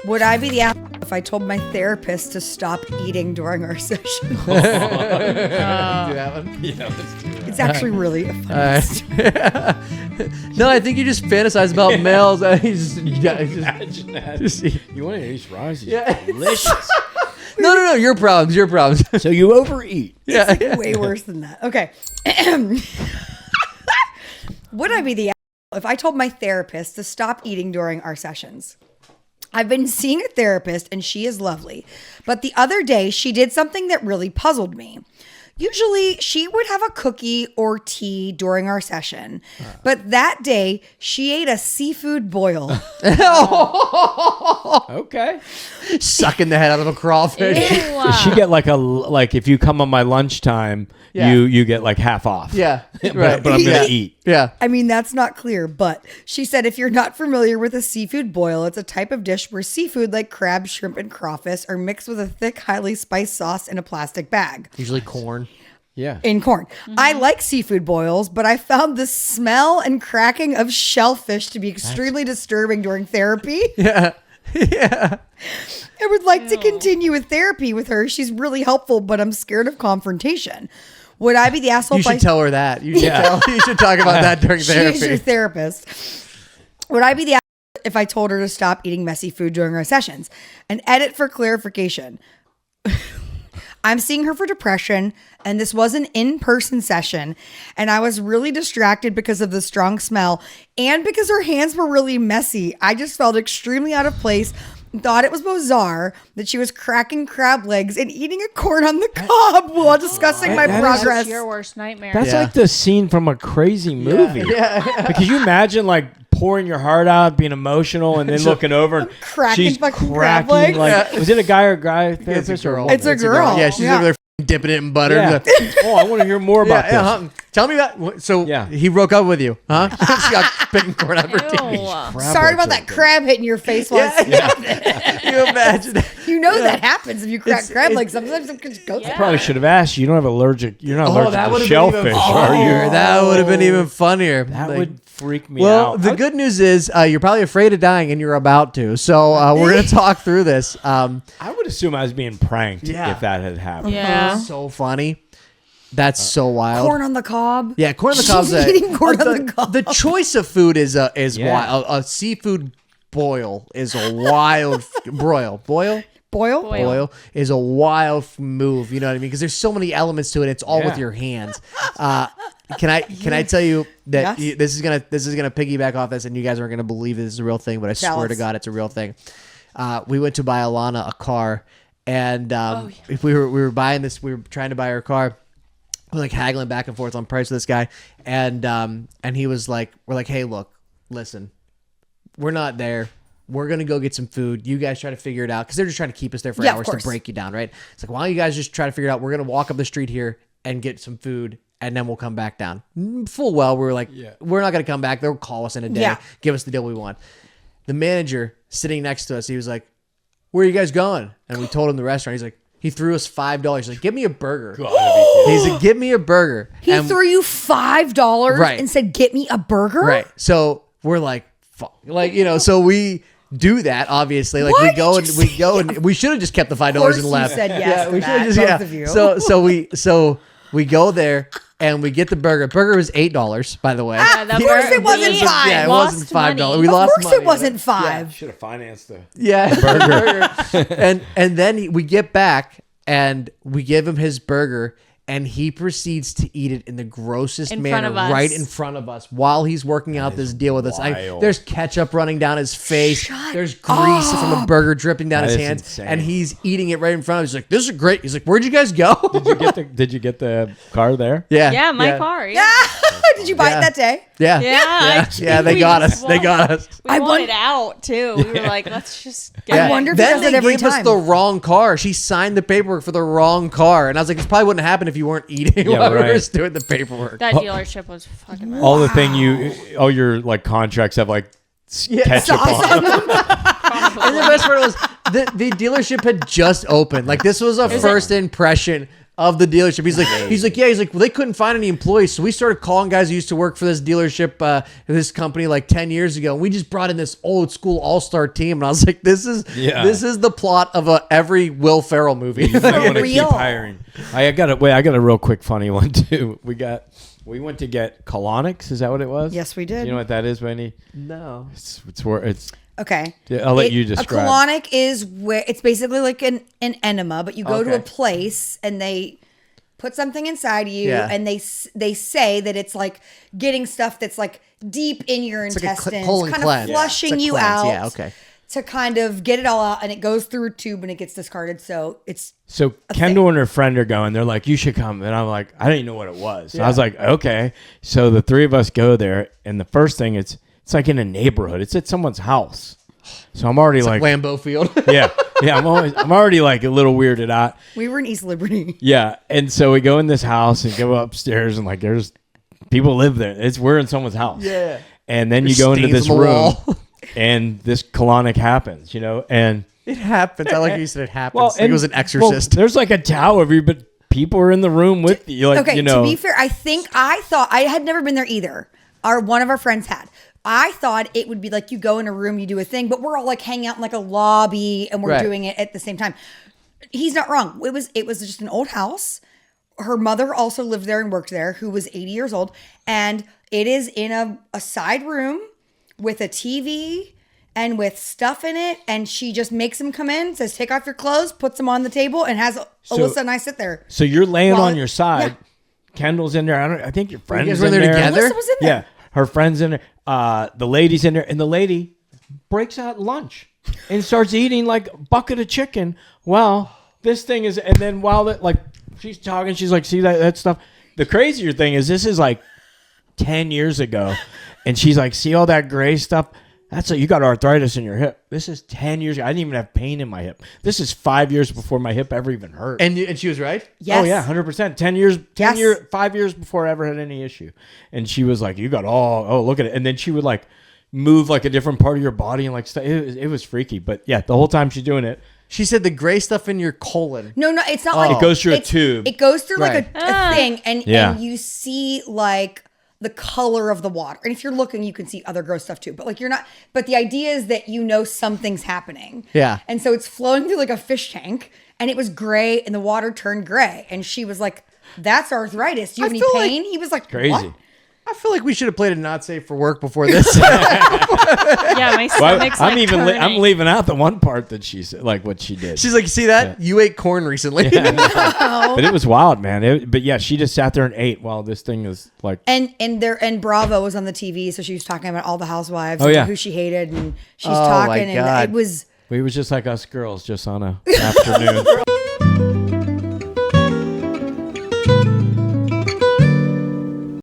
Would I be the asshole if I told my therapist to stop eating during our session? Do that one? Yeah, let's do that. It's actually really a funny story. No, I think you just fantasize about males. Imagine that. You want to eat rice? Yeah. Delicious. No. Your problems. So you overeat. Yeah. It's like way worse than that. Okay. Would I be the asshole if I told my therapist to stop eating during our sessions? I've been seeing a therapist and she is lovely. But the other day she did something that really puzzled me. Usually she would have a cookie or tea during our session. But that day she ate a seafood boil. Okay. Sucking the head out of a crawfish. Does she get like if you come on my lunchtime, Yeah. you get like half off. Yeah. But, Right. but I'm Yeah. gonna eat. Yeah. I mean, that's not clear, but she said if you're not familiar with a seafood boil, it's a type of dish where seafood like crab, shrimp, and crawfish are mixed with a thick, highly spiced sauce in a plastic bag. Usually corn. Yeah. In corn. I like seafood boils, but I found the smell and cracking of shellfish to be extremely disturbing during therapy. Yeah. Yeah. I would like to continue with therapy with her. She's really helpful, but I'm scared of confrontation. Would I be the asshole You if I should tell her that. You should talk about that during She is your therapy. therapist. Would I be the asshole if I told her to stop eating messy food during our sessions? An edit for clarification. I'm seeing her for depression, and this was an in-person session, and I was really distracted because of the strong smell and because her hands were really messy. I just felt extremely out of place and thought it was bizarre that she was cracking crab legs and eating a corn on the cob while discussing my that is- progress. That's your worst nightmare. That's Yeah. like the scene from a crazy movie. Yeah. Because you imagine like pouring your heart out, being emotional, and then looking over and cracking she's fucking crab cracking. legs. Was it a guy or guy therapist or a woman? It's a girl. Yeah, she's Yeah. over there dipping it in butter. Yeah. Oh, I want to hear more about this. Tell me that. So Yeah. he broke up with you, huh? She got spitting corn out of her teeth. Ew. Sorry about that crab hitting your face once. You imagine? You know that happens if you crack It's- crab it- legs. Sometimes it just goes. Yeah. Probably should have asked you. You don't have allergic. You're not allergic to would've shellfish, been even are you? funnier. That would have been even funnier. That Like- would freak me Well, out. the good news is you're probably afraid of dying, and you're about to. So we're gonna talk through this. I would assume I was being pranked Yeah. if that had happened. Yeah. So funny. That's so wild. Corn on the cob. Yeah, corn on the cob's She's eating corn on the cob. The choice of food is Yeah. wild. A seafood boil is a wild boil Boil. is a wild move. You know what I mean? Because there's so many elements to it. It's all with Yeah. your hands. Can I tell you that Yes. this is gonna piggyback off this, and you guys aren't gonna believe this is a real thing, but I Tell swear to us. God, it's a real thing. We went to buy Alana a car, and Oh, if we were buying this, we were trying to buy her car. We're like haggling back and forth on price with this guy, and he was like, we're like, hey, look, listen, we're not there. We're gonna go get some food. You guys try to figure it out, because they're just trying to keep us there for Yeah, of hours to course. break you down, right? It's like, why don't you guys just try to figure it out? We're gonna walk up the street here and get some food, and then we'll come back down. Full well, we were like, we're not gonna come back. They'll call us in a day, Yeah. give us the deal we want. The manager sitting next to us, he was like, where are you guys going? And we told him the restaurant. He's like, he threw us $5. He's like, give me a burger. He's like, give me a burger. He And- threw you $5 Right. and said, "Get me a burger." Right. So we're like, fuck. Like, so we do that, obviously. Like, Why we go did and you we say go and we should have just kept the $5 course and you left. said yes to we that, should have both of you. So we go there and we get the burger. Burger was $8, by the way. Of course it wasn't we $5. Yeah, it lost wasn't $5. money. We Of lost course money. it wasn't $5. Should have financed the Yeah, burger. and then we get back and we give him his burger, and he proceeds to eat it in the grossest In front manner of us. right in front of us while he's working out this deal with us. wild. There's ketchup running down his face. There's grease from the burger dripping down That his is hands, insane. and he's eating it right in front of us. He's like, "This is great." He's like, "Where'd you guys go?" Did you get the car there? Yeah, Yeah, my car. Yeah. Did you buy Yeah. it that day? Yeah, Yeah, They we got just us. They got us. We I wanted won- out too. We were like, let's just get Yeah. it. wonder if he Then does they it every gave us time. the wrong car. She signed the paperwork for the wrong car, and I was like, "This probably wouldn't happen if you weren't eating Yeah, while we were right. doing the paperwork." That dealership was fucking mad. All the thing all your like contracts have like ketchup Sauce on them. And the best part was the dealership had just opened. Like, this was a first impression of the dealership. He's like, well, they couldn't find any employees, so we started calling guys who used to work for this dealership, this company like 10 years ago. And we just brought in this old school all-star team. And I was like, this is the plot of every Will Ferrell movie. You might want to keep Real. hiring. I got a real quick funny one too. We went to get colonics. Is that what it was? Yes, we did. Do you know what that is, Wendy? No. It's Okay. Yeah, I'll let you describe. A colonic is where it's basically like an enema, but you go to Okay. a place and they put something inside you, Yeah. and they say that it's like getting stuff that's like deep in your like a intestines, colon kind cleanse. of flushing It's a you cleanse. out. Yeah, okay. To kind of get it all out, and it goes through a tube and it gets discarded. So it's So Kendall and her friend are going. They're like, you should come. And I'm like, I didn't know what it was. So I was like, okay. So the three of us go there, and the first thing it's like in a neighborhood. It's at someone's house. So I'm already like Lambeau Field. yeah. I'm already like a little weirded out. we were in East Liberty. Yeah, and so we go in this house and go upstairs, and like there's people live there. We're in someone's house. Yeah. And then you There's go into stains this on the room, wall. and this colonic happens, and It happens. I like how you said it happens. well, Like it was an exorcist. Well, there's like a towel of you, but people are in the room with you. Like, Okay, to be fair, I thought I had never been there either. One of our friends had. I thought it would be like you go in a room, you do a thing, but we're all like hanging out in like a lobby and we're Right. doing it at the same time. He's not wrong. It was just an old house. Her mother also lived there and worked there, who was 80 years old, and it is in a side room with a TV and with stuff in it, and she just makes him come in, says take off your clothes, puts them on the table, and has Alyssa and I sit there. So you're laying Well, on your side. yeah. Kendall's in there. I think your friend's guys were in there there. together? Alyssa was in there. Yeah, her friend's in there. The lady's in there, and the lady breaks out lunch and starts eating like a bucket of chicken. Well, this thing is, and then while that like she's talking, she's like, see that stuff. The crazier thing is, this is like 10 years ago, and she's like, see all that gray stuff. That's you got arthritis in your hip. This is 10 years ago. I didn't even have pain in my hip. This is 5 years before my hip ever even hurt. And she was right? Yes. Oh yeah, 100%. 10 years, Yes. 5 years before I ever had any issue. And she was like, "You got look at it." And then she would like move like a different part of your body and like stuff. It was freaky. But yeah, the whole time she's doing it. She said the gray stuff in your colon. No, it's not like It goes through a it's- tube. It goes through like Right. a thing, and Yeah. you see like the color of the water. And if you're looking, you can see other gross stuff too. But like you're not. But the idea is that you know something's happening. Yeah. And so it's flowing through like a fish tank, and it was gray, and the water turned gray, and she was like, "That's arthritis. Do you have any feel like- pain?" He was like, Crazy. "What?" I feel like we should have played a not safe for work before this. Yeah, my Well, stomach's I'm like even I'm turning. leaving out the one part that she said, like what she did. She's like, see that? You ate corn recently. But it was wild, man. But yeah, she just sat there and ate while this thing is like. And Bravo was on the TV, so she was talking about all the housewives and yeah. who she hated, and she's Oh, my talking, and God. it was. It was just like us girls, just on a afternoon.